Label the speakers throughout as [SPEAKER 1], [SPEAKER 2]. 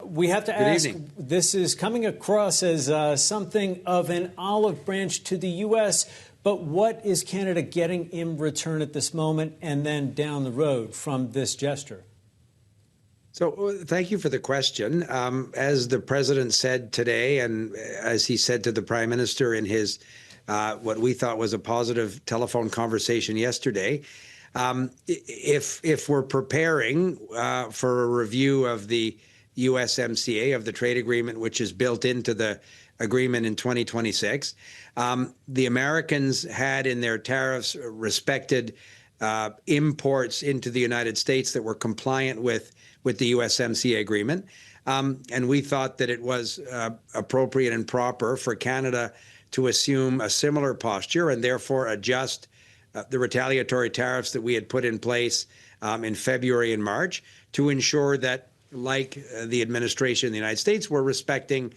[SPEAKER 1] We have to ask, this is coming across as something of an olive branch to the U.S., but what is Canada getting in return at this moment and then down the road from this gesture?
[SPEAKER 2] So thank you for the question. As the president said today, and as he said to the prime minister in his what we thought was a positive telephone conversation yesterday, if we're preparing for a review of the USMCA, of the trade agreement, which is built into the agreement in 2026, the Americans had in their tariffs respected imports into the United States that were compliant with the USMCA agreement. And we thought that it was appropriate and proper for Canada to assume a similar posture and therefore adjust the retaliatory tariffs that we had put in place in February and March to ensure that, like the administration in the United States, we're respecting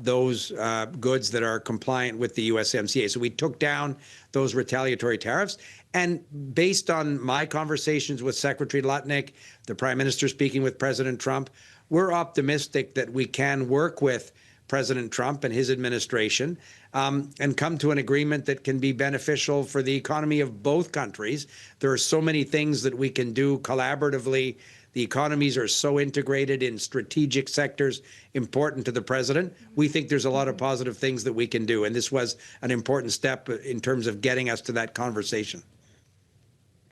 [SPEAKER 2] those goods that are compliant with the USMCA. So we took down those retaliatory tariffs. And based on my conversations with Secretary Lutnick, the Prime Minister speaking with President Trump, we're optimistic that we can work with President Trump and his administration and come to an agreement that can be beneficial for the economy of both countries. There are so many things that we can do collaboratively. The economies are so integrated in strategic sectors important to the president. We think there's a lot of positive things that we can do. And this was an important step in terms of getting us to that conversation.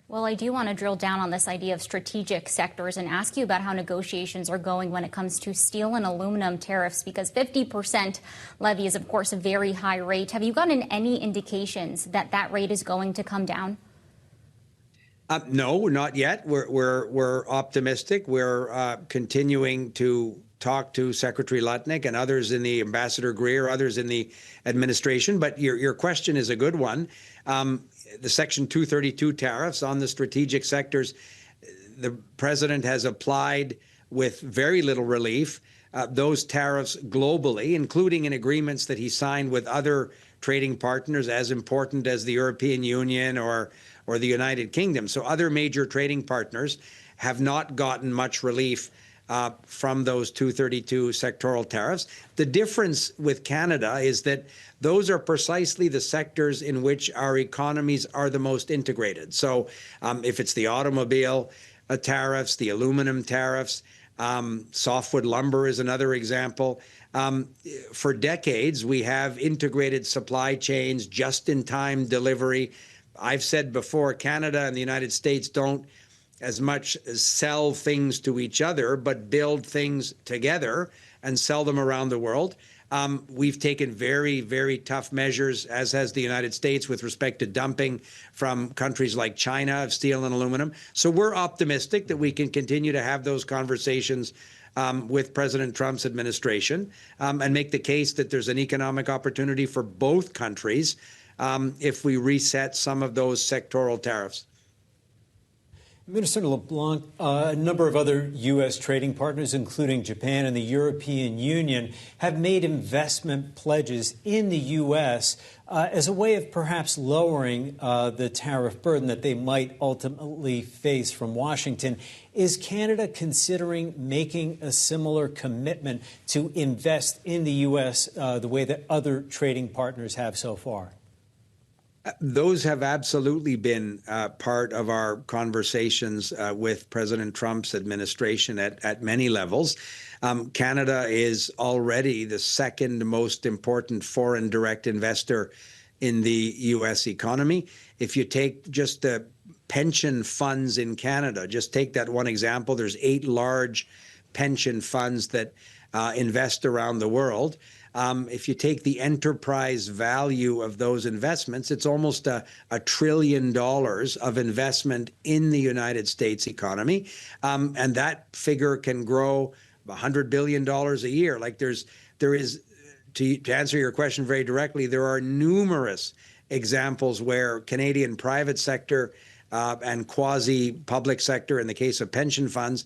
[SPEAKER 3] Well, I do want to drill down on this idea of strategic sectors and ask you about how negotiations are going when it comes to steel and aluminum tariffs, because 50% levy is, of course, a very high rate. Have you gotten any indications that that rate is going to come down?
[SPEAKER 2] No, not yet. We're optimistic. We're continuing to talk to Secretary Lutnick and others in the Ambassador Greer, others in the administration. But your question is a good one. The Section 232 tariffs on the strategic sectors, the president has applied with very little relief those tariffs globally, including in agreements that he signed with other trading partners as important as the European Union or the United Kingdom. So other major trading partners have not gotten much relief from those 232 sectoral tariffs. The difference with Canada is that those are precisely the sectors in which our economies are the most integrated. So if it's the automobile tariffs, the aluminum tariffs, softwood lumber is another example. For decades, we have integrated supply chains, just-in-time delivery. I've said before, Canada and the United States don't as much as sell things to each other, but build things together and sell them around the world. We've taken very, very tough measures, as has the United States, with respect to dumping from countries like China of steel and aluminum. So we're optimistic that we can continue to have those conversations with President Trump's administration and make the case that there's an economic opportunity for both countries if we reset some of those sectoral tariffs.
[SPEAKER 1] Minister LeBlanc, a number of other U.S. trading partners, including Japan and the European Union, have made investment pledges in the U.S. As a way of perhaps lowering the tariff burden that they might ultimately face from Washington. Is Canada considering making a similar commitment to invest in the U.S. The way that other trading partners have so far?
[SPEAKER 2] Those have absolutely been part of our conversations with President Trump's administration at many levels. Canada is already the second most important foreign direct investor in the U.S. economy. If you take just the pension funds in Canada, just take that one example, there's 8 large pension funds that invest around the world. If you take the enterprise value of those investments, it's almost $1 trillion of investment in the United States economy. And that figure can grow $100 billion a year. Like there is, to answer your question very directly, there are numerous examples where Canadian private sector and quasi-public sector, in the case of pension funds,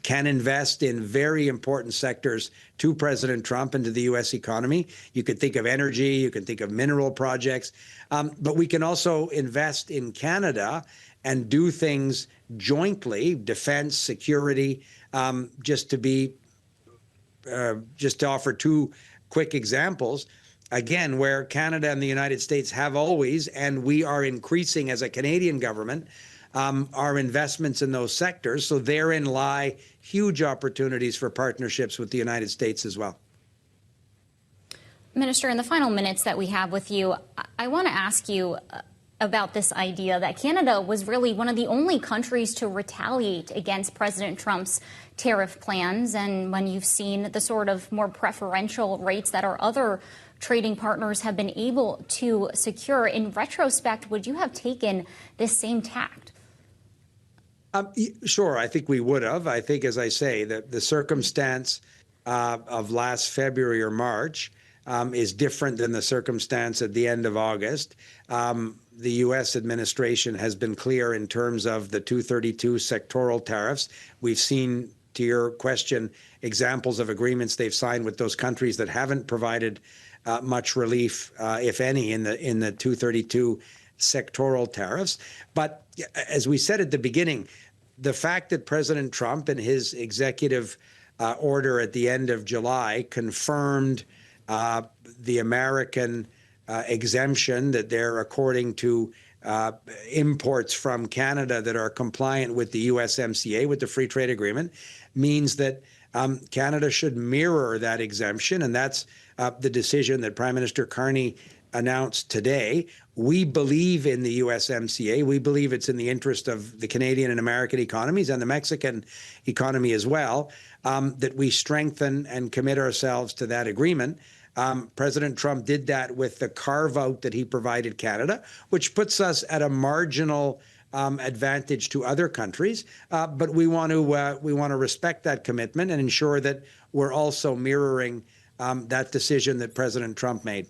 [SPEAKER 2] can invest in very important sectors to President Trump and to the U.S. economy. You could think of energy, you can think of mineral projects, but we can also invest in Canada and do things jointly, defense, security, just to be just to offer two quick examples, again, where Canada and the United States have always, and we are increasing as a Canadian government, our investments in those sectors. So therein lie huge opportunities for partnerships with the United States as well.
[SPEAKER 3] Minister, in the final minutes that we have with you, I want to ask you about this idea that Canada was really one of the only countries to retaliate against President Trump's tariff plans. And when you've seen the sort of more preferential rates that our other trading partners have been able to secure, in retrospect, would you have taken this same tact?
[SPEAKER 2] Sure, I think we would have. I think, as I say, the circumstance of last February or March is different than the circumstance at the end of August. The U.S. administration has been clear in terms of the 232 sectoral tariffs. We've seen, to your question, examples of agreements they've signed with those countries that haven't provided much relief, if any, in the 232 sectoral tariffs. But as we said at the beginning, the fact that President Trump in his executive order at the end of July confirmed the American exemption that they're according to imports from Canada that are compliant with the USMCA, with the Free Trade Agreement, means that Canada should mirror that exemption. And that's the decision that Prime Minister Carney announced today. We believe in the USMCA. We believe it's in the interest of the Canadian and American economies and the Mexican economy as well, that we strengthen and commit ourselves to that agreement. President Trump did that with the carve-out that he provided Canada, which puts us at a marginal advantage to other countries. But we want to respect that commitment and ensure that we're also mirroring that decision that President Trump made.